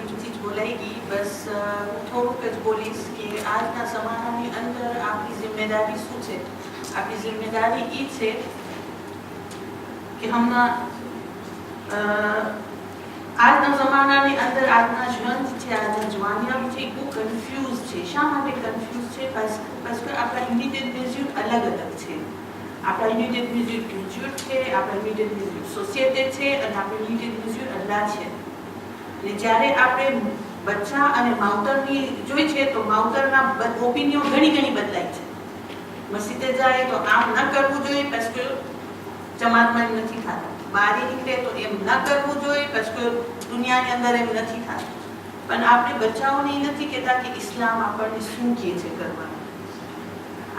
બીજુંથી જ બોલાઈ ગઈ. બસ હું થોડુંક જ બોલીશ કે આજના જમાનાની અંદર આપણી જિમ્મેદારી શું છે. આપણી જિમ્મેદારી એ છે કે હમણાં આજના જમાનાની અંદર આજના જન છે, આજના જવાનિયા છે, બહુ કન્ફ્યુઝ છે. શા માટે કન્ફ્યુઝ છે? parce que આપણા યુનાઇટેડ નેશન અલગ અલગ છે. આપણા યુનાઇટેડ નેશન કલ્ચર છે, આપણા યુનાઇટેડ નેશન સોસાયટી છે અને આપણા યુનાઇટેડ નેશન અલ્લાહ છે. અને જ્યારે આપણે બચ્ચા અને માવતરની જોઈ છે તો માવતરના ઓપિનિયન ઘણી બદલાય છે. મસ્જિદે જાય તો આમ ન કરવું જોઈએ parce que જમાતમાં એમ નથી થતું. બહાર નીકળે તો એમ ન કરવું જોઈએ parce que દુનિયાની અંદર એમ નથી થતું. પણ આપણે બચ્ચાઓને એ નથી કહેતા કે ઇસ્લામ આપણને શું કહે છે કરવાનું.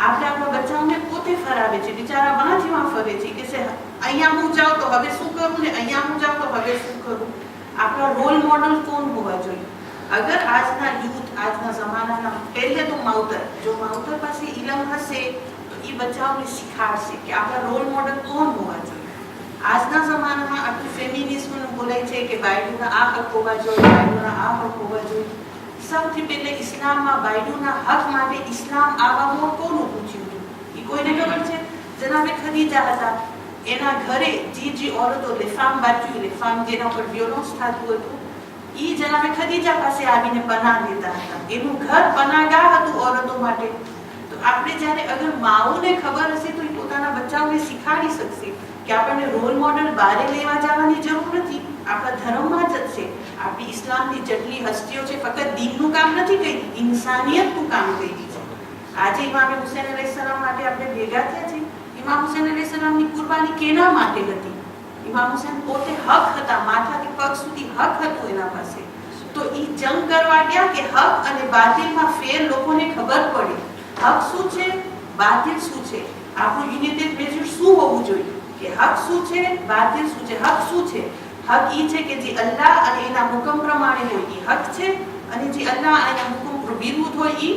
આપણે આપણા બચ્ચાઓને પોતે ફરાવે છે. બિચારા વાંથી ફરે છે કે અહીંયા હું જાઉં તો હવે શું કરું ને અહીંયા હું જાઉં તો હવે શું કરું. આપણા રોલ મોડલ કોણ હોવા જોઈએ? અગર આજના યુથ આજના જમાનાના પહેલે તો માવતર, જો માવતર પાસે ઇલમ હશે તો એ બચ્ચાઓને શીખાડશે કે આપણા રોલ મોડલ કોણ હોવા જોઈએ. આજના જમાનામાં આટલું ફેમિનિઝમ બોલાય છે કે બાયડુના આ હક હોવા જોઈએ, બાયડુના આ હક હોવા જોઈએ. સૌથી પહેલે ઇસ્લામમાં બાયડુના હક માટે ઇસ્લામ આવવામાં કોનું પૂછ્યું હતું? એ કોઈને ખબર છે? જનાબે ખદીજા હતા. એના ઘરે જે ઓરતો લેફામ બાચ્યું, લેફામ જેના ઉપર વિયોલન્સ થતું હતું, એ જનાબે ખદીજા પાસે આવીને પનાહ લેતા હતા. એનું ઘર પનાહગાહ હતું ઓરતો માટે. તો આપણે જ્યારે અગર માઓને ખબર હશે તો એ પોતાના બચ્ચાઓને શીખાડી શકશે કે આપણને રોલ મોડલ બહારે લેવા જવાની જરૂર નથી, આપણા ધર્મમાં જ છે. આપણી ઇસ્લામની જેટલી હસ્તીઓ છે ફક્ત દીનનું કામ નથી કરી, ઇન્સાનિયતનું કામ કરી છે. આજે ઇમામ હુસૈન અલૈહિસ્સલામ માટે આપણે ભેગા થયા છીએ. ઇમામ હુસૈન અલૈહિસ્સલામની કુરબાની કેના માટે હતી? ઇમામ હુસૈન પોતે હક હતા, માથાથી પગ સુધી હક હતું એના પાસે. તો એ જંગ કરવા ગયા કે હક અને બાતિલમાં ફેર લોકોને ખબર પડે. હક શું છે, બાતિલ શું છે, આપણું યુનાઇટેડ નેશન શું હોવું જોઈએ, કે હક શું છે, બાતિલ શું છે. હક શું છે? હક એ છે કે જે અલ્લાહ અને એના હુકમ પ્રમાણે હોય એ હક છે, અને જે અલ્લાહ અને એના હુકમ વિરુદ્ધ હોય એ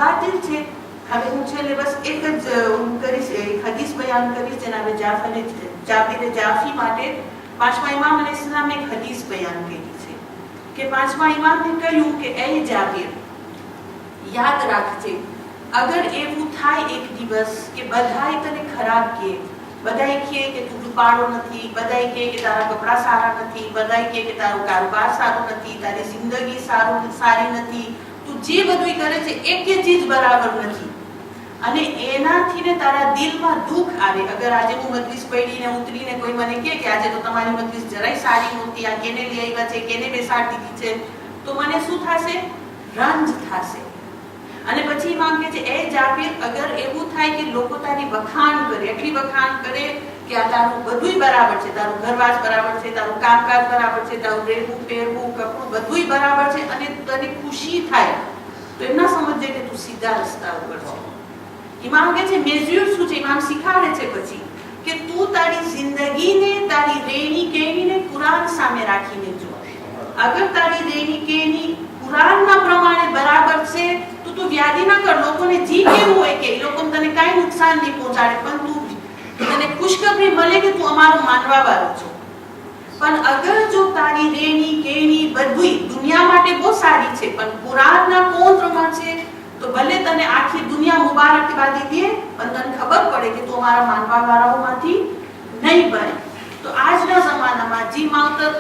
બાતિલ છે. હવે હું છેલ્લે બસ એક જ હું કરીશ, એક હદીસ બયાન કરીશ જનાબે જાબિર જાફી માટે. પાંચમા ઇમામ અલૈહિસ્સલામે એક હદીસ બયાન કરી છે કે પાંચમા ઇમામને કહ્યું કે એ જાબિર, યાદ રાખજે અગર એવું થાય એક દિવસ કે બધાય તને ખરાબ કહે, બધાય કહે કે તું રૂપાળો નથી, બધાય કહે કે તારા કપડાં સારા નથી, બધાય કહે કે તારો કારોબાર સારો નથી, તારી જિંદગી સારી નથી, તું જે બધું કરે છે એક ચીજ બરાબર નથી, અને એનાથી ને તારા દિલમાં દુઃખ આવે. અગર આજે હું મજલિસ પડીને ઉતરીને કોઈ મને કહે કે આજે તો તમારી મજલિસ જરાય સારી નહોતી, આ કેને લઈ આવ્યા છે, કેને બેસાડી દીધી છે, તો મને શું થશે? રંજ થશે. અને પછી ઇમામ કહે છે એ જાબિર, અગર એવું થાય કે લોકો તારી વખાણ કરે, એટલી વખાણ કરે કે આ તારું બધુંય બરાબર છે, તારું ઘરવાસ બરાબર છે, તારું કામકાજ બરાબર છે, તારું રહેવું પહેરવું કપડું બધુંય બરાબર છે, અને તને ખુશી થાય, તો એમ ના સમજે કે તું સીધા રસ્તા ઉપર છે. ઇમામ કહે છે મેઝ્યુર શું છે? ઇમામ શીખાડે છે પછી કે તું તારી જિંદગીને, તારી રેણી કેણીને કુરાન સામે રાખીને જો. અગર તારી રેણી કેણી કુરાનના પ્રમાણે બરાબર છે તો તું વ્યાધિ ના કર. લોકોને જી કેવું હોય કે એ લોકો તને કાંઈ નુકસાન નહીં પહોંચાડે, પણ તું તને ખુશખબરી મળે કે તું અમારો માનવા વાળો છો. પણ અગર જો તારી રેણી કેણી બધુંય દુનિયા માટે બહુ સારી છે, પણ કુરાનના કોંત્રમાં છે, તો ભલે તને આખી દુનિયા મુબારકબાદી દે, પણ તને ખબર પડે કે તું અમારા માનવા વાળાઓમાંથી નહીં બને. તો આજના જમાનામાં જે માવતર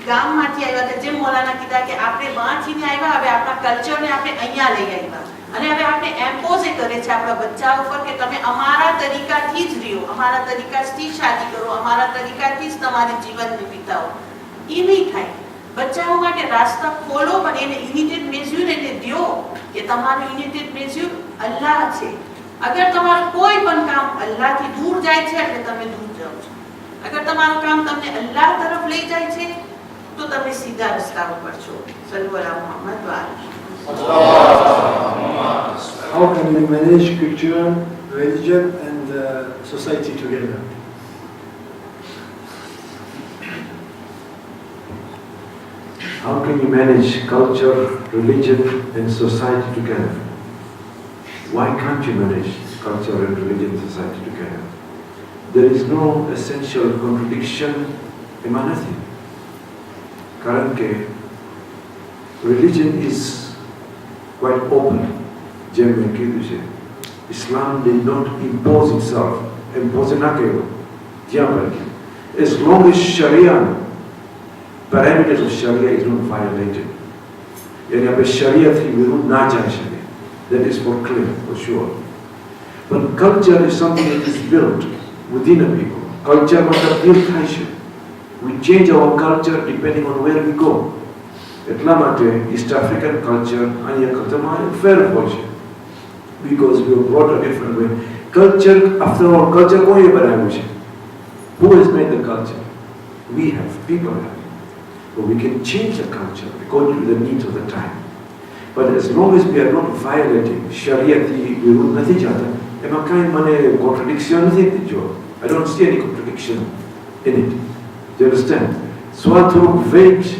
ગામમાંથી આવ્યા હતા, જેમ મૌલાના કીધા કે આપણે વાંચીને આવ્યા, હવે આપણા કલ્ચરને આપણે અહીંયા લઈ આવ્યા, અને હવે આપણે એમ્પોઝ કરે છે આપણા બચ્ચા ઉપર કે તમે અમારા તરીકાથી જ રહ્યો, અમારા તરીકાથી શાદી કરો, અમારા તરીકાથી જ તમારે જીવનને વિતાવો. એ નહીં થાય. બચ્ચાઓ માટે રાસ્તા ખોલો, પણ એને યુનાઇટેડ નેશન એને દો કે તમારું યુનાઇટેડ નેશન અલ્લાહ છે. અગર તમારું કોઈ પણ કામ અલ્લાહથી દૂર જાય છે એટલે તમે દૂર જાઓ છો. અગર તમારું કામ તમને અલ્લાહ તરફ લઈ જાય છે તો તમે સીધા રસ્તા ઉપર છો. સલ્લુ અલા મુહમ્મદ વ આલિહી. How can we manage culture, religion and society together? How can you manage culture, religion and society together? Why can't you manage culture and religion and society together? There is no essential contradiction એમાં નથી. કારણ કે religion is quite open. જેમ મેં કીધું છે, Islam did not impose itself. Impose ના કહેવું, જ્યાં પર as long as Sharia, parameters of Sharia is not violated. यानी આપણે શરિયતથી વિરુદ્ધ ના જઈ શકે. That is for clear, for sure. But culture is something that is built within a people. Culture માં તબદીલ થાય છે. We change our culture depending on where we go. એટલા માટે East African culture અહીંયા કરતામાં fair હોય છે. Because we were brought a different way. Culture, after all, culture કોઈએ બનાવ્યું છે? Who has made the culture? We have, people have. But we can change the culture according to the needs of the time. But as long as we are not violating Shariati વિરુદ્ધ નથી જતા, એમાં કાંઈ મને contradiction નથી જો. I don't see any contradiction in it. Do you understand? સ્વાથરૂપ વેગ છે,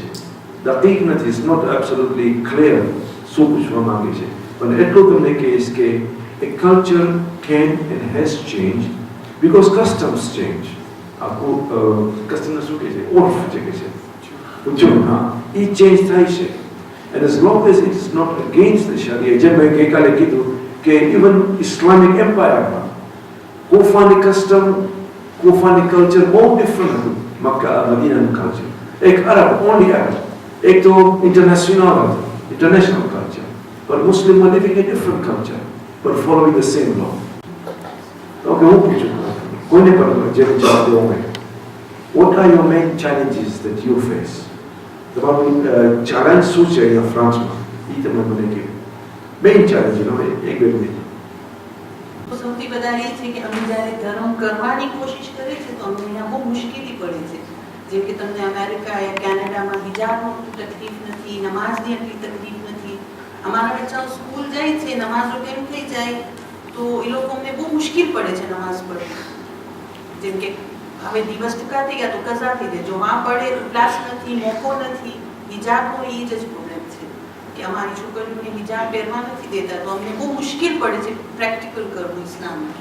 દકીક નથી, it's not absolutely clear શું પૂછવા માંગે છે. પણ એટલું તમને કહીશ કે a culture can and has changed because customs change. આખું કસ્ટમને શું કહે છે? ઓર્ફ જે કહે છે. એ ચેન્જ થાય છે. And as long as it is not against the Sharia, જેમ મેં ગઈકાલે કીધું કે even Islamic Empire કુફાની કસ્ટમ, કુફાની કલ્ચર બહુ ડિફરન્ટ હતું મક્કા મદીનાનું કલ્ચર. એક અરબ, ઓનલી અરબ, એક તો ઇન્ટરનેશનલ હતું, international culture. But Muslim were living a different culture, but following the same law. Okay, હું પૂછું કોઈને પણ જેને જવાબ દેવો હોય. What are your main challenges that you face? તમારું ચેલેન્જ શું છે અહીંયા ફ્રાન્સમાં? એ તમે મને કહો. મેઇન ચેલેન્જ એક બે મિનિટ. સૌથી વધારે એ છે કે અમે જ્યારે ધર્મ કરવાની કોશિશ કરીએ છીએ તો અમને અહીંયા બહુ મુશ્કેલી પડે છે. જેમ કે તમને અમેરિકા યા કેનેડામાં હિજાબનો તકલીફ નથી, નમાઝની એટલી તકલીફ નથી. અમારા બચ્ચાઓ સ્કૂલ જાય છે, નમાઝો કેમ થઈ જાય તો એ લોકો અમને બહુ મુશ્કેલ પડે છે નમાઝ પઢવી. જેમ કે હવે દિવસ ટૂંકા થઈ ગયા તો કઝા થઈ જાય. જો માં પડે ક્લાસ નથી, મોકો નથી, હિજાબનો એ જ પ્રોબ્લેમ છે કે અમારી છોકરીઓને હિજાબ પહેરવા નથી દેતા તો અમને બહુ મુશ્કેલ પડે છે પ્રેક્ટિકલ કરવું ઇસ્લામનું.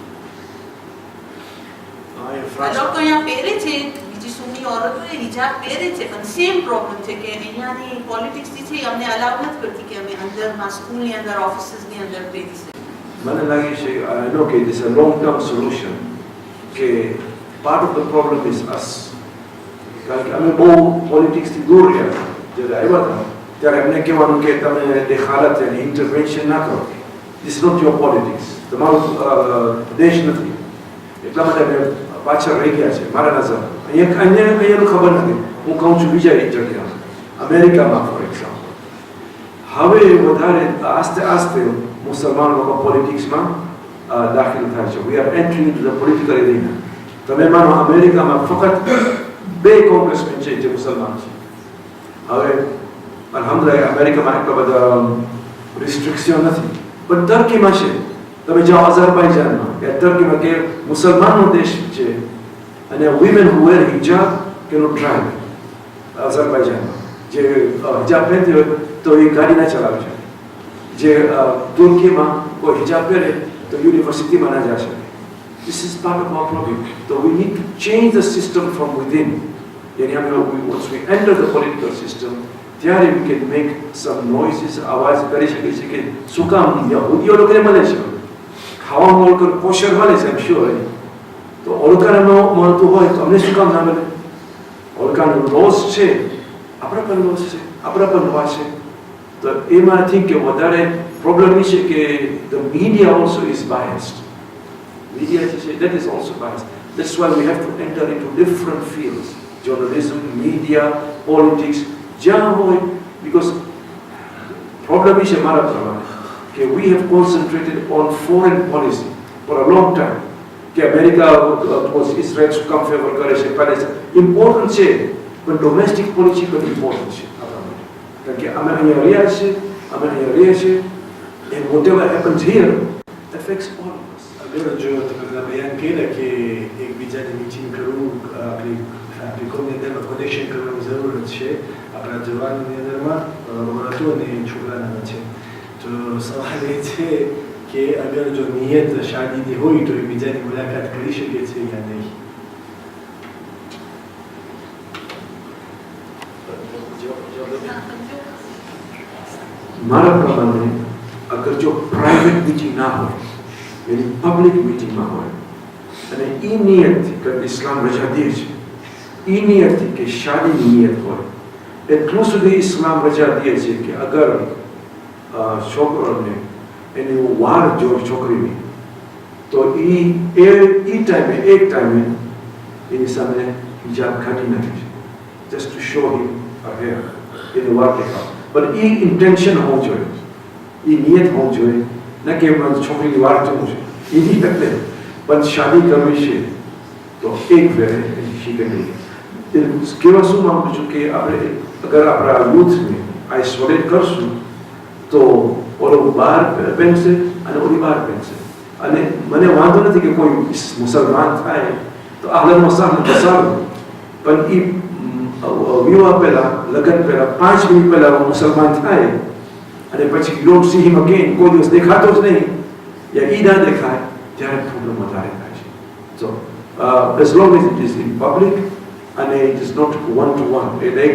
લોકો અહીંયા પહેરે છે, બીજી સુન્ની ઓરતો હિજાબ પહેરે છે, પણ સેમ પ્રોબ્લેમ છે કે અહીંયાની પોલિટિક્સ છે અમને અલાઉ નથી કરતી કે અમે અંદરમાં સ્કૂલની અંદર, ઓફિસીસની અંદર પહેરી શકીએ. મને લાગે છે I know કે this is a long term solution કે part of the problem is us. કારણ કે અમે બહુ પોલિટિક્સથી દૂર રહ્યા. જ્યારે આવ્યા હતા ત્યારે એમને કહેવાનું કે તમે દેખાડત અને ઇન્ટરવેન્શન ના કરો. This is not your politics. તમારો દેશ નથી. એટલા માટે અમે પાછળ રહી ગયા છે મારા નજર. અહીંયાનું ખબર નથી. હું કહું છું બીજા એક જગ્યા અમેરિકામાં ફોર એક્ઝામ્પલ. હવે વધારે આસ્તે આસ્તે મુસલમાન લોકો પોલિટિક્સમાં દાખલ થાય છે. We are entering into the political arena. તમે માનો અમેરિકામાં ફક્ત 2 કોંગ્રેસમેન છે જે મુસલમાન છે. હવે અલહમદુલિલ્લાહ અમેરિકામાં એટલા બધા રિસ્ટ્રિક્શન નથી, પણ ટર્કીમાં છે. તમે જાઓ અઝરબાઈજાનમાં કે ટર્કીમાં કે મુસલમાનનો દેશ છે અને women who wear hijab cannot drive. અઝરબાઈજાનમાં જે હિજાબ પહેરતી હોય તો એ ગાડી ના ચલાવી શકે. જે તુર્કીમાં કોઈ હિજાબ પહેરે તો યુનિવર્સિટીમાં ના જઈ શકે. This is part of our problem. So we need to change the system from within. Once we enter the political system, ત્યારે we can make some noises, આવાજ કરી શકીએ છીએ કે શું કામ યહૂદીઓ લોકોને મળે છે, ખાવામાં ઓળખર પોષણ મળે છે, I'm sure. તો ઓળખાનો મળતું હોય તો અમને શું કામ ના મળે? ઓળખાનો લોસ છે, આપણા પર લોસ છે, આપણા પર લોસ છે. તો એમાં I think કે વધારે પ્રોબ્લેમ એ છે કે the media also is biased. Media, that is also biased. That's why we have to enter into different fields. Journalism, media, politics, because problem is okay, we have concentrated on foreign policy for a long time. Okay, America was Israel to come favor Palestine. Important છે, but domestic policy is important છે. Okay, અમે રહ્યા છે, and whatever happens here affects all of us. અગર જો તમે બયાન કર્યા કે એકબીજાની મીટિંગ કરવું, આપણી કોમની અંદરમાં કનેક્શન કરવાની જરૂરત છે. આપણા જવાનની અંદરમાં વરતો અને છોકરાના છે. તો સવાલ એ છે કે અગર જો નિયત શાદીની હોય તો એકબીજાની મુલાકાત કરી શકે છે યા નહીં? મારા પ્રમાણે અગર જો પ્રાઇવેટ મીટિંગ ના હોય એની પબ્લિક મીટિંગમાં હોય અને એ નિયતથી કે ઇસ્લામ રજા દે છે એ નિયતથી કે શાદીની નિયત હોય એટલું સુધી ઇસ્લામ રજા દે છે કે અગર છોકરોને એની વાર જો છોકરીની તો એ ટાઈમે એક ટાઈમે એની સામે હિજાબ કાઢી નાખે છે just to show him her hair એની વાર દેખાવ પણ એ ઇન્ટેન્શન હોવું જોઈએ એ નિયત હોવું જોઈએ ન કે છોકરીની વાર જવું છે એ નિયત નહીં પણ શાદી કરવી છે તો એક ફેરે શીખી કહેવા શું માંગુ છું કે આપણે અગર આપણા યુથને આઇસોલેટ કરશું તો ઓલો બહાર પહેરશે અને ઓલી બહાર પહેરશે અને મને વાંધો નથી કે કોઈ મુસલમાન થાય તો આલમમાં સારું પણ એ વિવાહ પહેલા લગ્ન પહેલા 5 મિનિટ પહેલા મુસલમાન થાય અને પછી you don't see him again કોઈ દિવસ દેખાતો જ નહીં યા ઈ ના દેખાય ત્યારે પ્રોબ્લેમ વધારે થાય છે સો as long as it is in public અને it is not one to one એટલે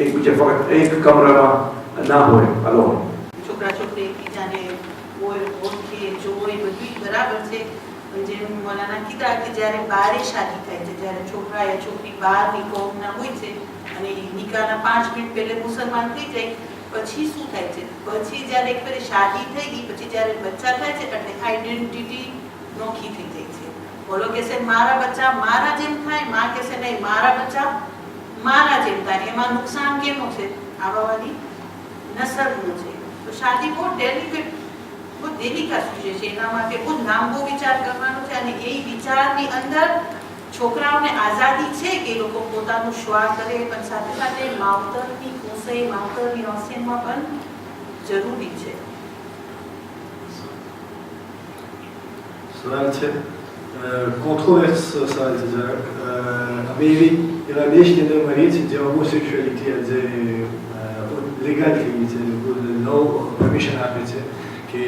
એકબીજા ફક્ત એક કમરામાં ના હોય અલોન છોકરા છોકરી એકબીજાને ઓળખે જોઈ બધું બરાબર છે જેમ મોલાના કીધા કે જ્યારે બારે શાદી થાય છે જ્યારે છોકરા યા છોકરી બહારની કોમના હોય છે અને નિકાહના 5 મિનિટ પહેલે મુસલમાન થઈ જાય પછી શું થાય છે પછી જ્યારે એક ફેરે શાદી થઈ ગઈ પછી જ્યારે બચ્ચા થાય છે એટલે આઈડેન્ટિટી નોખી થઈ જાય છે બોલો કે છે મારા બચ્ચા મારા જેમ થાય માં કે છે નહીં મારા બચ્ચા મારા જેમ થાય એમાં નુકસાન કેનું છે આવાવાળી નસલનું છે તો શાદી બહુ ડેલિકેટ બહુ દેલિકા વિષય છે એના માટે બહુ લાંબો વિચાર કરવાનો છે અને એ વિચારની અંદર છોકરાઓને આઝાદી છે કે એ લોકો પોતાનું શ્વાસ કરે પણ સાથે સાથે માવતરની કુંસાઈ માવતરની ઓસિયનમાં પણ જરૂરી છે સવાલ છે કોન્ટ્રોવર્સ સવાલ છે જરાક અમે એવા દેશની અંદરમાં રહીએ છીએ જ્યાં હોમોસેક્સ્યુઆલિટી આજે લીગલ થઈ ગઈ છે લો પરમિશન આપે છે કે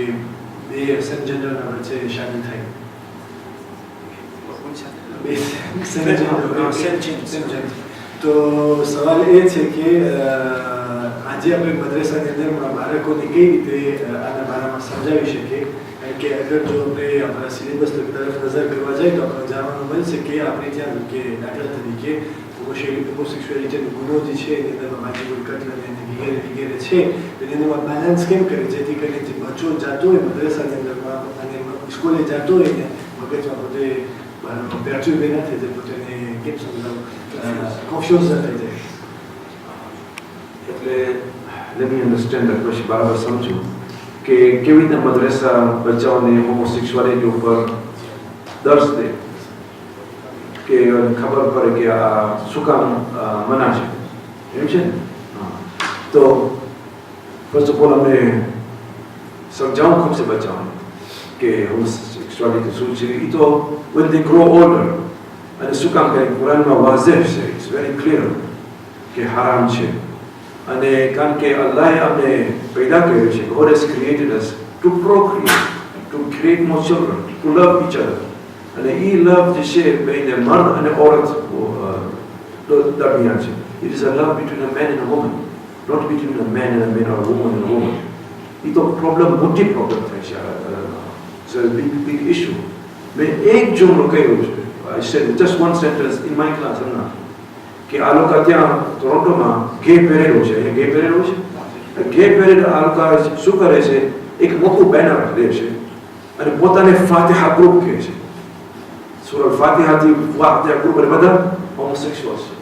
બે સેમ જેન્ડરના વચ્ચે શાદી થાય તો સવાલ એ છે કે આજે આપણે મદ્રેસાની અંદરમાં બાળકોને કઈ રીતે આના બારામાં સમજાવી શકીએ કે અગર જો આપણે આપણા સિલેબસ તરફ નજર કરવા જાય તો આપણે જાણવાનું મળશે કે આપણે ત્યાં કે દાખલા તરીકે હોમોસેક્સ્યુઆલિટીનો ગુનો જે છે એની અંદરમાં માથાકૂટ કત્લ વગેરે વગેરે છે એની અંદરમાં બેલેન્સ કેમ કરે જેથી કરીને જે બચ્ચો જતો હોય મદ્રેસાની અંદરમાં અને સ્કૂલે જતો હોય ને મગજમાં પોતે બેઠું બે ના થઈ જાય પોતાને કેમ સમજાવું કોન્ફ્યુઝ થઈ જાય એટલે let me understand that પછી બરાબર સમજુ કે કેવી રીતે મદ્રેસા બચ્ચાઓને હોમોસેક્સ્યુઆલિટી ઉપર દર્શ દે કે ખબર પડે કે આ શું કામ મના છે એમ છે ને તો ફર્સ્ટ ઓફ ઓલ અમે સમજાવવું ખૂબ છે બચ્ચાઓને કે હોમોસેક્સ્યુઆલિટી શું છે એ તો when they grow older અને શું કામ કરે કુરાનમાં વાઝેહ છે ઇટ્સ વેરી ક્લિયર કે હરામ છે અને કારણ કે અલ્લાહે અમને પેદા કર્યો છે God has created us to procreate to create more children to love each other અને એ લવ જે છે બેને મર્દ અને ઓરત દરમિયાન છે it is a love between a man and a woman not between a man and a man or a woman and a woman એ તો problem મોટી problem થાય છે it's a big issue મેં એક જુમલો કહ્યો છે I said just one sentence in my class કે આ લોકો ત્યાં ટોરોન્ટોમાં ગે પેરેડ છે એ ગે પેરેડ છે ગે પેરેડ આ લોકો શું કરે છે એક મોટું બેનર લે છે અને પોતાને ફાતિહા ગ્રુપ કહે છે સૂરા ફાતિહાથી ફાતિહા ગ્રુપ અને બધા હોમોસેક્સ્યુઅલ્સ છે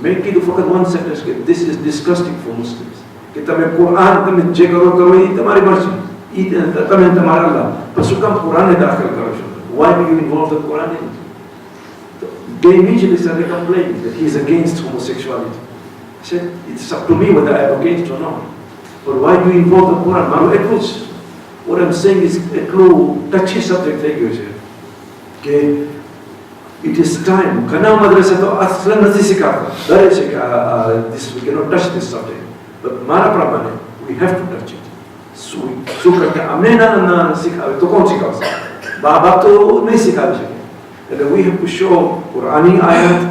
મેં કીધું ફક્ત વન સેન્ટેન્સ કે ધીસ ઇઝ ડિસ્કસ્ટિંગ ફોર મુસ્લિમ્સ કે તમે કુરાન તમે જે કરો એ તમારી મરજી એ તમે તમારા અલ્લાહ પણ શું કામ કુરાનને દાખલ કરો છો why do you involve the Quran in it? They immediately started complaining that he is against homosexuality. I said, it's up to me whether I am against or not. But why do you involve the Quran? What I'm saying is a touchy subject થઈ ગયો છે કે it is time. ઘણા મદ્રસા તો અસલ નથી શીખવતા ડરે છે કે we cannot touch this subject. But મારા પ્રમાણે we have to touch it. શું કરકે અમને ના શીખાવે તો કોણ શીખવશે? બાપ તો નહીં શીખાવી શકે. And we have to show Qurani ayat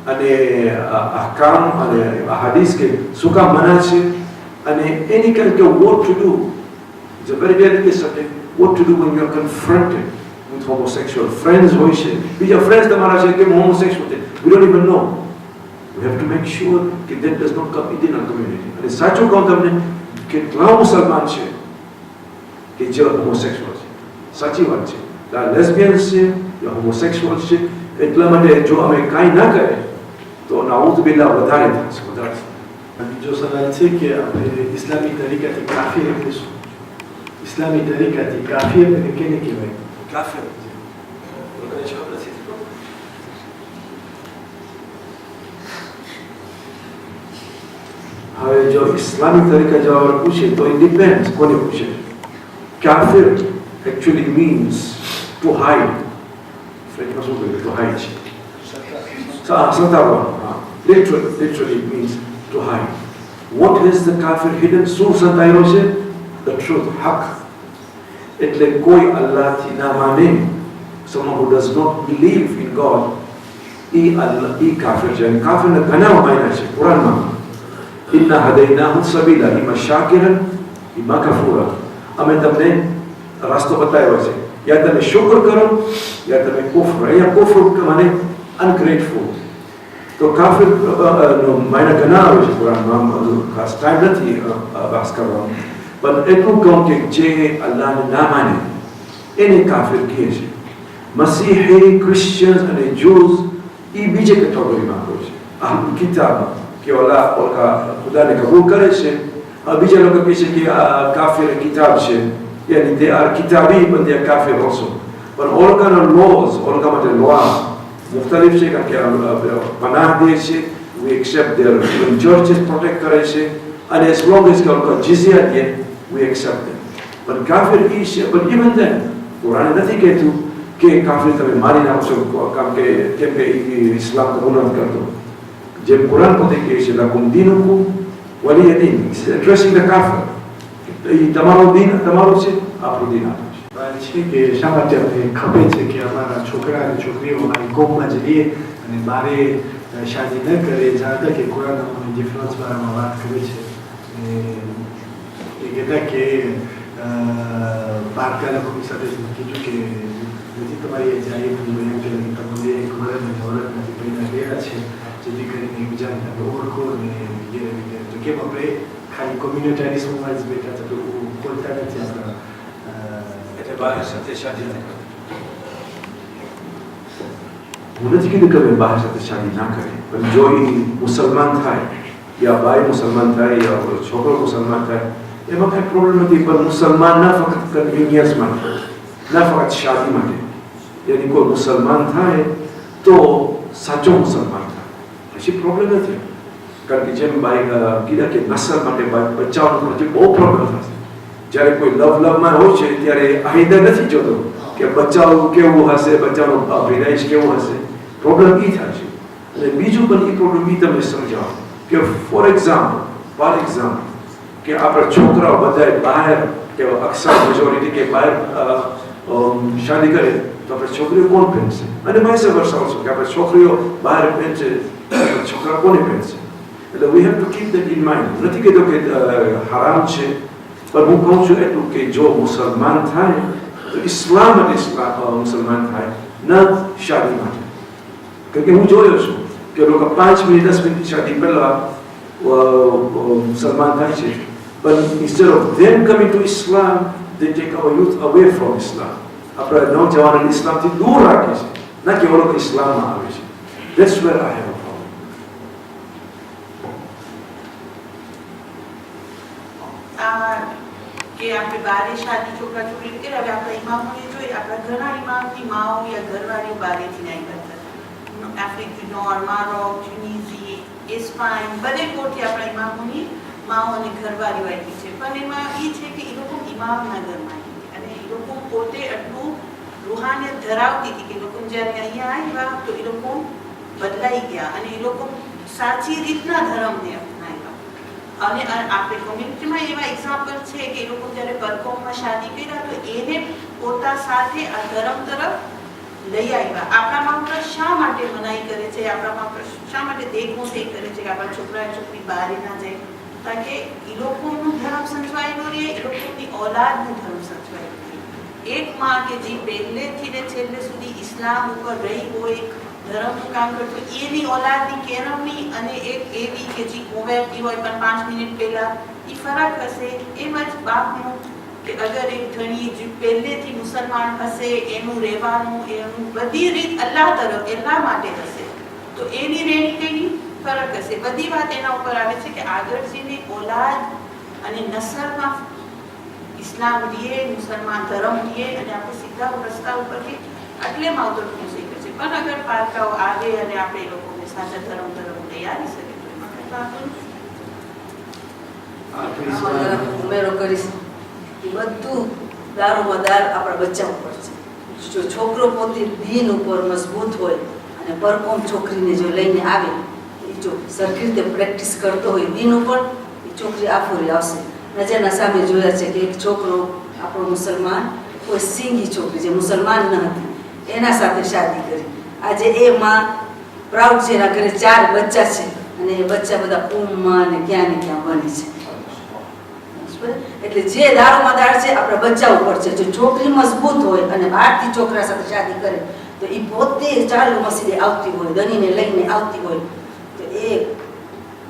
અને ahkam અને hadith કે શું કામ મના છે And any kind of what to do. It's a very delicate subject. What to do when you are confronted with homosexual friends હોય છે બીજા friends તમારા છે કે homosexual છે. We don't even know. We have to make sure that that does not come within our community. અને સાચું કહું તમને કેટલા મુસલમાન છે કે જે homosexual છે. સાચી વાત છે. Lesbians છે યા homosexual છે એટલા માટે જો અમે કાંઈ ના કરે તો નાઉઝુબિલ્લાહ વધારે થશે વધારે. બીજો સવાલ છે કે આપણે ઇસ્લામી તરીકાથી કાફિર એટલે શું? ઇસ્લામી તરીકાથી કાફિર એટલે કેને કહેવાય? કાફિર લોકોને જવાબ નથી. હવે જો ઇસ્લામી તરીકે જવાબ પૂછે તો it depends કોને પૂછે. કાફિર actually means to hide. ફ્રેન્ચમાં શું કહે to hide છે. સંતાવવાનું. Literally it means to hide. What has the kafir hidden? શું સંતાયેલો છે? The truth, haq. એટલે કોઈ અલ્લાહથી ના માને, someone who does not believe in God, એ કાફિર છે. અને કાફિરના ઘણા માયના છે કુરાનમાં. ઇન્ના હદૈનાહુ સબીલા ઇમા શાકિરન ઇમા કફૂરા. અમે તમને રસ્તો બતાવ્યો છે. યા તમે શુક્ર કરો યા તમે કુફર. અહીંયા કુફર મને અનગ્રેટફુલ. તો કાફિર માયના ઘણા આવે છે કુરાનમાં. ખાસ ટાઈમ નથી બહાસ કરવાનો. પણ એટલું કહું કે જે અલ્લાહને ના માને એને કાફિર કહે છે. મસીહી, ક્રિશ્ચિયન્સ અને જ્યુઝ એ બીજી કેટેગરીમાં આવે છે. અહલુલ કિતાબ કે ઓલા ખુદાને કબૂલ કરે છે. બીજા લોકો કહે છે કે આ કાફિર કિતાબ છે. યાની they are કિતાબી but they are કાફિર also. પણ ઓલકાના laws, ઓલકા માટે law મુખ્તલિફ છે કારણ કે પનાહ દે છે. We accept their even churches protect કરે છે. And as long as ઓલકા jizya they we accept them. But કાફિર એ છે. But even then કુરાન નથી કહેતું કે કાફિર તમે મારી નાખશો કેમ કે ઇસ્લામ કબૂલ નથી કરતો. જેમ કુરાન પોતે કહે છે લકુમ દીનુકુમ વલિય દીન. Addressing the કાફિર. એ તમારો દીન તમારો છે, આપણું દીન આપણું છે. વાત છે કે શા માટે આપણે ખબર છે કે અમારા છોકરા અને છોકરીઓ અમારી કોમમાં જ રહીએ અને બારે શાદી ન કરે. જ્યાં તક કે કુરાન અમને ડિફરન્સ બારામાં વાત કરે છે. એ કહેતા કે બાળકા લોકોની સાથે કીધું કે નથી તમારી જાય એમ કે તમને એક વર્ષ નથી પહેલાં ગયા છે જેથી કરીને એકબીજાને તમે ઓળખો અને તો કેમ આપણે ખાલી કોમ્યુનિટારિઝમમાં જ બેઠા છે તો બોલતા નથી આપણા. એટલે બહાર સાથે શાદી ન કરે. હું નથી કીધું કે અમે બહાર સાથે શાદી ના કરે. પણ જો એ મુસલમાન થાય યા બાઈ મુસલમાન થાય યા છોકરો મુસલમાન થાય એમાં કાંઈ પ્રોબ્લેમ નથી. પણ મુસલમાન ના ફક્ત કન્વીનિયન્સ માટે, ના ફક્ત શાદી માટે. યાની કોઈ મુસલમાન થાય તો સાચો મુસલમાન થાય પછી પ્રોબ્લેમ નથી. કારણ કે જેમ બાઈ કીધા કે નસલ માટે બચાવવા માટે બહુ પ્રોબ્લેમ થશે. જ્યારે કોઈ લવમાં હોય છે ત્યારે આહિદા નથી જોતો કે બચાવ કેવું હશે, બચાવનો વિનાશ કેવો હશે. પ્રોબ્લેમ એ થાય છે. અને બીજું પણ એ પ્રોબ્લેમ એ તમને સમજાવો કે ફોર એક્ઝામ્પલ કે આપણા છોકરાઓ બધા બહાર કે અક્ષર મેજોરિટી કે બહાર શાદી કરે તો આપણે છોકરીઓ કોણ પહેરશે? અને વાઇસ વર્સા ઓલ્સો કે આપણે છોકરીઓ બહાર પહેરશે છોકરા કોને પહેરશે? એટલે we have to keep that in mind. નથી કહેતો કે હરામ છે, પણ હું કહું છું એટલું કે જો મુસલમાન થાય તો ઇસ્લામ માટે મુસલમાન થાય, ન શાદી માટે. કારણ કે હું જોયો છું કે લોકો 5 મિનિટ 10 મિનિટ શાદી પહેલા મુસલમાન થાય છે. But instead of them coming to Islam, they take our youth away from Islam. આપણા નવજવાનોને ઇસ્લામથી દૂર રાખે છે, ના કે એ લોકો ઇસ્લામમાં આવે છે. That's where I have a problem. કે આપણે બારે શાદી છોકરા છોકરી કે હવે આપણા ઇમામોને જોઈએ, આપણા ઘણા ઇમામની માઓ યા ઘરવાળીઓ બારેથી નહીં કરતા. આફ્રિકી નોર, મારોક, ટ્યુનિઝી, સ્પેન બધે કોરથી આપણા ઇમામોની માઓ અને ઘરવાળીઓ આવી છે. પણ એમાં એ છે કે એ લોકો ઇમામના ઘરમાં આવી અને એ લોકો પોતે આટલું રૂહાનિયત ધરાવતી હતી કે લોકો જ્યારે અહીંયા આવ્યા તો એ લોકો બદલાઈ ગયા અને એ લોકો સાચી રીતના ધર્મને અપનાવ્યા. અને આપણે કોમ્યુનિટીમાં એવા એક્ઝામ્પલ છે કે એ લોકો જ્યારે પરકોમમાં શાદી કર્યા તો એને પોતા સાથે આ ધર્મ તરફ લઈ આવ્યા. આપણામાં ઉપર શા માટે મનાઈ કરે છે, આપણામાં શા માટે દેખમોસેઈ કરે છે કે આપણા છોકરા છોકરી બહાર ના જાય? ताकि એ લોકોનું ધર્મ સચવાયેલું રહે, એ લોકોની औलादનું ધર્મ સચવાયેલું રહે. એક માં કે જે પહેલેથી ને છેલ્લે સુધી ઇસ્લામ ઉપર રહી હોય, ધર્મનું કામ કરતો, એની औलादની કેળવણી અને એક એવી કે જે કોવેરતી હોય પણ 5 મિનિટ પહેલા, એ ફરક હશે. એમ જ બાપનું કે અગર એક ધણી જે પહેલેથી મુસલમાન હશે, એનું રહેવાનું, એનું બધી રીત અલ્લાહ તરફ, એના માટે હશે, તો એની રહેણી કઈની ફરક હશે. બધી વાત એના ઉપર આવે છે કે આગળ જઈને औलाद અને નસલમાં ઇસ્લામ રહીએ, મુસલમાન ધર્મ રહીએ અને આપણે સીધા રસ્તા ઉપરથી એટલે માવતર શીખે છે. પણ અગર પારકાઓ આવે અને આપણે એ લોકોને સાચા ધર્મ તરફ લઈ આવી શકે તો એમાં કંઈ વાંધો નથી. ઉમેરો કરીશ કે બધું દારોમદાર આપણા બચ્ચા ઉપર છે. જો છોકરો પોતે દીન ઉપર મજબૂત હોય અને પરકોમ છોકરીને જો લઈને આવે, એ જો સરખી રીતે પ્રેક્ટિસ કરતો હોય દીન ઉપર, એ છોકરી આફોરી આવશે. નજરના સામે જોયા છે કે એક છોકરો આપણો મુસલમાન, કોઈ સિંગી છોકરી જે મુસલમાન ન હતી, એના સાથે શાદી કરી. આજે એ માં પ્રાઉડ છે, એના ઘરે 4 બચ્ચા છે અને એ બચ્ચા બધા પૂમમાં ને ક્યાં બને છે. એટલે જે દારોમદાર છે આપણા બચ્ચા ઉપર છે. જો છોકરી મજબૂત હોય અને બહારથી છોકરા સાથે શાદી કરે તો એ પોતે ચાલુ મસીદે આવતી હોય, દનીને લઈને આવતી હોય, તો એ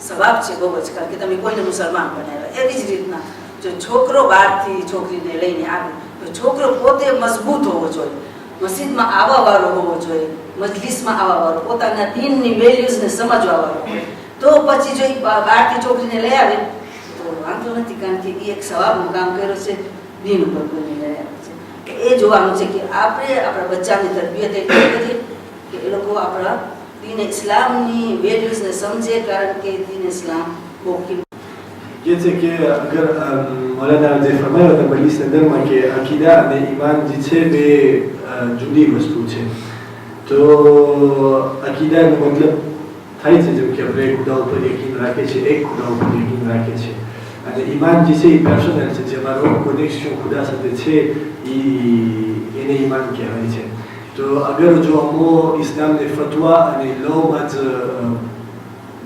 સવાબ છે બહુ જ, કારણ કે તમે કોઈને મુસલમાન બનાવ્યા. એવી જ રીતના જો છોકરો બહારથી છોકરીને લઈને આવે તો છોકરો પોતે મજબૂત હોવો જોઈએ, મસ્જિદમાં આવવાવાળો હોવો જોઈએ, મજલિસમાં આવવાવાળો, પોતાના દીનની વેલ્યુઝને સમજવાવાળો હોય. તો પછી જો બહારથી છોકરીને લઈ આવે તો વાંધો નથી, કારણ કે એ એક સવાબનું કામ કર્યું છે, દીન ઉપર કોઈને લઈ આવે છે. એ જોવાનું છે કે આપણે આપણા બચ્ચાની તરબિયત એટલી કરીએ કે એ લોકો આપણા દીન ઇસ્લામની વેલ્યુઝને સમજે, કારણ કે દીન ઇસ્લામ બહુ ये છે કે અગર મૌલાના જે ફરમાયો હતા બની સંદર્ભમાં કે અકીદા અને ઈમાન જે છે બે જુદી વસ્તુ છે. તો અકીદાનો મતલબ થાય છે જેમ કે આપણે ખુદા ઉપર યકીન રાખે છે, એક ખુદા ઉપર યકીન રાખે છે, અને ઈમાન જે છે એ પર્સનલ છે, જે મારો કનેક્શન ખુદા સાથે છે એને ઈમાન કહેવાય છે. તો અગર જો અમો ઇસ્લામને ફતવા અને લોમાં જ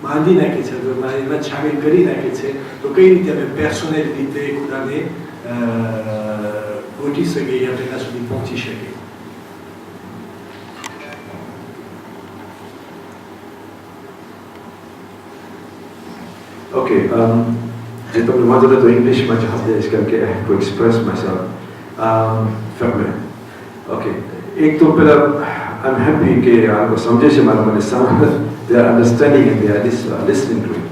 બાંધી નાખે છે, તો એમાં શામિલ કરી નાખે છે, તો કઈ રીતે અમે પર્સનલ રીતે ખુદાને ગોઠી શકીએ, આપણે એના સુધી પહોંચી શકીએ. Okay, je તમને વાંધો તો ઇંગ્લિશમાં જવાબ દઈશ, કારણ કે I have to express myself. Family. Okay. એક તો પહેલા I'm happy કે આ લોકો સમજે છે મારા મને they are understanding and they are listening to it.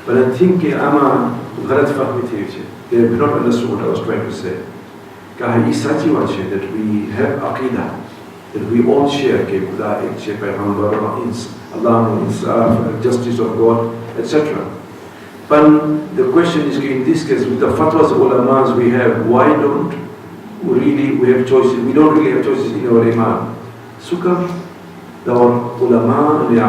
But I think કે આમાં ગલતફહમી થઈ છે. They have not understood what I was trying to say. કે એ સાચી વાત છે that we have aqidah, that we all share કે ખુદા એક છે, પૈગંબર, Allahનો ઇન્સાફ, justice of God, etc. But the question is, in this case, with the fatwas of ulamas we have, why don't we have choices? We don't really have choices in our iman. Sukar, the ulama and the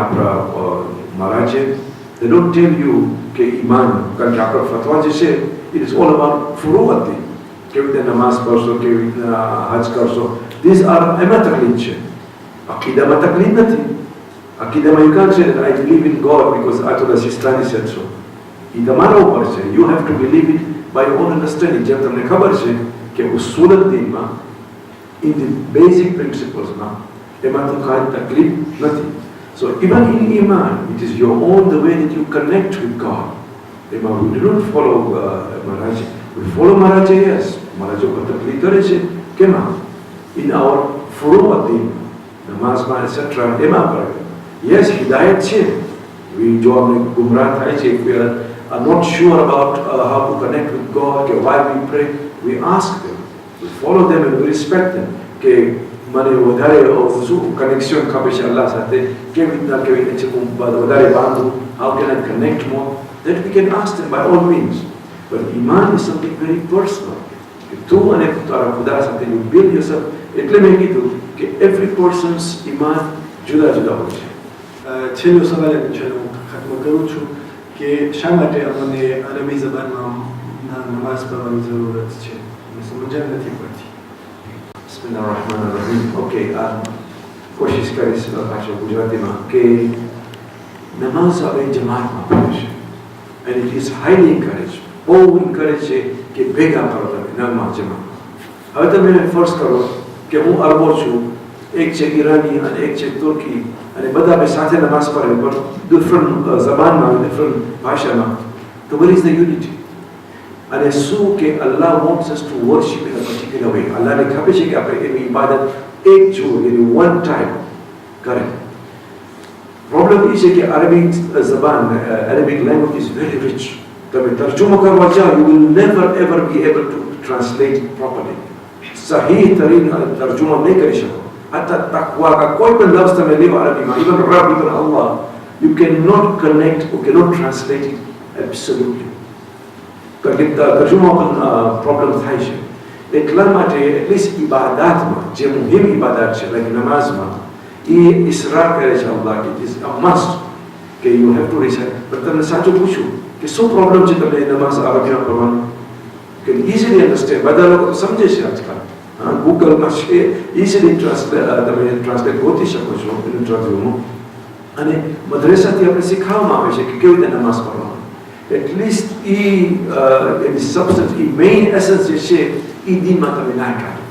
maraje, they don't tell you ke iman, because the fatwa say it is all about furuati. Kevita namaz karso, kevita hajj karso. These are emataklid. Aqidah mataklid nati. Aqidah you can't say that I believe in God because Ayatollah Sistani said so. You have to believe it by your own understanding. जब तुमने खबर से कि उसूलत दीन में in the basic principles में एमा तो खाली तकलीफ नहीं. So even in iman, it is your own the way that you connect with God. एमा we do not follow Maharaj. We follow Maharaj, yes. Maharaj को तकलीफ करे छे केमा in our furuat din, namaz में etc. एमा पर yes hidayat छे. We जो हमने गुमराह थाई छे, we are not sure about how to connect with God, why we pray, we ask them, we follow them and we respect them. કે મને વધારે કનેક્શન ખપે છે અલ્લાહ સાથે, કેવી રીતના વધારે બાંધવું, how can I connect more, that we can ask them by all means. But iman is something very personal. કે તું અને તારા ખુદા સાથે you build yourself. એટલે મેં કીધું કે every person's iman જુદા જુદા હોય છે. છેલ્લો સવાલ એ પૂછેલો ખત્મ કરું છું કે શા માટે અમને અરબી જબાનમાં નમાઝ પઢવાની જરૂરત છે, સમજણ નથી પડતી. બિસ્મિલ્લાહિર્રહમાનિર્રહીમ. ઓકે, કોશિશ કરીશ ભાષા ગુજરાતીમાં કે નમાઝ હવે જમાતમાં પડે છે. and it is highly encouraged. બહુ encourage છે કે ભેગા કરો તમે નમાઝ જમા. હવે તમે ફર્સ્ટ કરો કે હું અરબો છું, એક છે ઈરાની અને એક છે તુર્કી, અને બધા બે સાથે નમાઝ પઢે પણ ડિફરન્ટ ઝબાનમાં, ડિફરન્ટ ભાષામાં. તો where is the unity? અને શું કે Allah wants us to worship in a particular way. અલ્લાહને ખબર છે કે આપણે એની ઇબાદત એક જો એની one time કરે. પ્રોબ્લેમ એ છે કે અરબિક ઝબાન, Arabic language is very rich. તમે તર્જુમો કરવા જાઓ, you will never ever be able to translate it properly. સહી તરીન તર્જુમો નહીં કરી શકો. حتى તકવા કા કોઈ પણ લફ્ઝ તમે લેવો અરબીમાં, even Rabb, even Allah, you cannot connect or cannot translate it absolutely. કારણ કે તર્જુમો પણ પ્રોબ્લેમ થાય છે. એટલા માટે એટલીસ્ટ ઇબાદાતમાં જે મુહિમ ઇબાદાત છે, લાઈક નમાઝમાં, એ ઇસરાર કરે છે અલ્લાહ કે ઇટ ઇઝ અ મસ્ટ કે યુ હેવ ટુ રિસાઇટ. પણ તમને સાચું પૂછું કે શું પ્રોબ્લેમ છે તમને નમાઝ અરબીમાં પઢવાનું? કે ઇઝીલી અન્ડરસ્ટેન્ડ, બધા લોકો તો સમજે છે આજકાલ. ગૂગલમાં છે, ઇઝીલી તમે ટ્રાન્સલેટ ગોતી શકો છો ઇન્ટરવ્યુમાં. અને મદ્રેસાથી આપણે શીખવવામાં આવે છે કે કેવી રીતે નમાઝ પઢવાનું. એટલીસ્ટ એની સબસ્ટન્સ, એ મેઇન એસન્સ જે છે એ દીનમાં તમે ના કાઢો.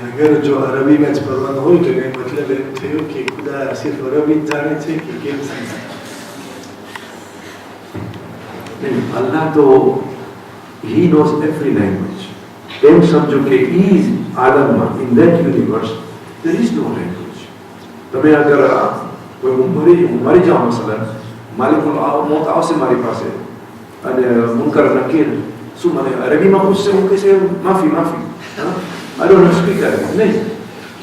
અગર જો અરબીમાં જ પઢવાનું હોય તો એનો મતલબ એમ થયો કે ખુદા સિર્ફ અરબી જ જાણે છે કે કેમ સમજાય? Allah તો He knows every language. એમ સમજો કે એ આલમમાં, in that universe, there is no language. તમે અગર કોઈ મરી જાઓ, મસલન માલિકુલ મોત આવશે મારી પાસે અને મુનકર નકીર શું મને અરબીમાં પૂછશે, હું કહેશે માફી માફી, I don't speak Arabic. નહીં,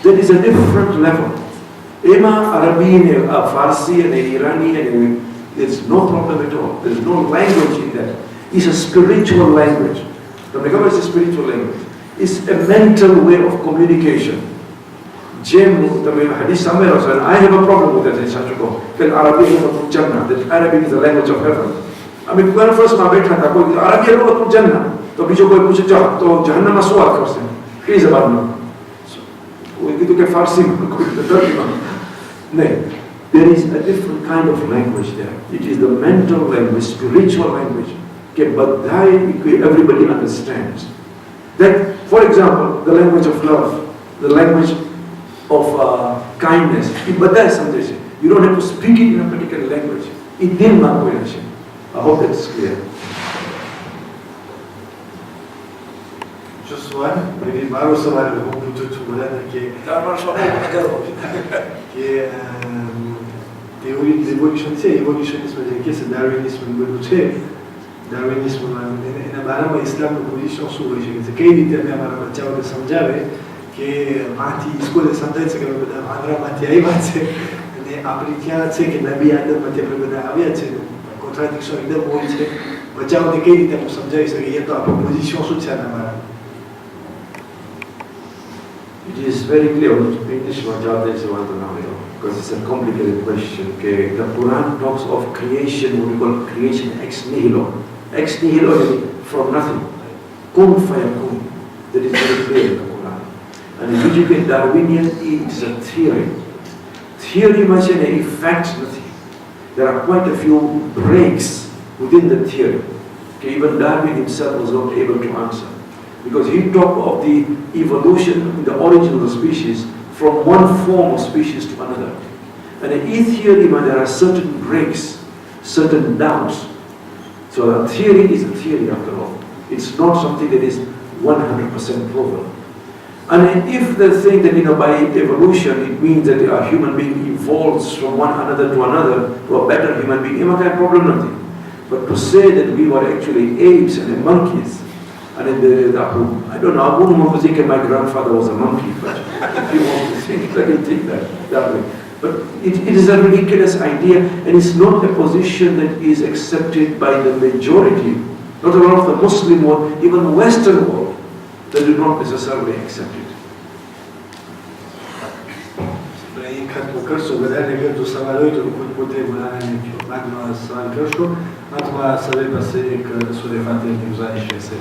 that is a different level. એમાં અરબી ને ફારસી અને ઈરાની અને there's no problem at all. There's no language in that. It's a spiritual language. તમને ખબર છે spiritual language? It's a mental way of communication. જેમ તમે hadith સાંભળ્યો છે, and I have a problem with that, સાચું કહું, કે અરબી લગતું જન્નત, that Arabic is the language of heaven. અમે કોન્ફરન્સમાં બેઠા હતા, કોઈ અરબી લગતું જન્નત, તો બીજો કોઈ પૂછે ચાલો તો જહન્નમમાં શું વાત કરશે, કઈ જબાનમાં? કોઈ કીધું કે ફારસીમાં, કોઈ તર્કીમાં. નહીં, there is a different kind of language there. It is the mental language, spiritual language. કે બધાય, everybody understands. That, for example, the language of love, the language of kindness, એ બધાય સમજે છે. You don't have to speak it in a particular language. એ દિલમાં કોઈ હશે. I hope that's clear. Just one, maybe મારો સવાલ હું પૂછું છું બધાને કે થિયોરી ઇવોલ્યુશન છે, ઇવોલ્યુશનિઝમ જે કે છે, ડાર્વિનિઝમ બધું છે, ડાર્વિનિઝમમાં એના બારામાં ઇસ્લામનું પોઝિશન શું હોઈ શકે છે, કઈ રીતે અમે અમારા બચ્ચાઓને સમજાવે કે માંથી સ્કૂલે સમજાય છે કે અમે બધા વાંદરામાંથી આવ્યા છે અને આપણી ક્યાં છે કે નબી આદમમાંથી આપણે બધા આવ્યા છે. કોન્ટ્રાડિક્શન એકદમ હોય છે. બચ્ચાઓને કઈ રીતે હું સમજાવી શકે, એ તો આપણું પોઝિશન શું છે આના બારામાં? It is very clear. English Majal is one to know, because it's a complicated question. Okay, the Quran talks of creation, what we call creation ex nihilo. Ex nihilo is from nothing. Kun fayakun. That is very clear in the Quran. And usually Darwinian is a theory. Theory much in a fact nothing. There are quite a few breaks within the theory. Okay, even Darwin himself was not able to answer. Because he talked of the evolution, the origin of the species from one form of species to another. And in theory, there are certain breaks, certain doubts. So a theory is a theory after all. It's not something that is 100% proven. And if they think that by evolution it means that a human being evolves from one another to another to a better human being, it might have problem nothing. But to say that we were actually apes and monkeys, and I don't know, I wouldn't want to think that my grandfather was a monkey, but if you want to think, let me think that way. But it is a ridiculous idea, and it's not a position that is accepted by the majority, not a lot of the Muslim world, even the Western world, they do not necessarily accept it. કરશો બધાને જો સવાલ હોય તો પોતે બોલાવીને બાદમાં સવાલ કરશો. અંતમાં સર્વે પાસે એક સૂર્ય ફાતિહાની ગુજારિશ રહેશે.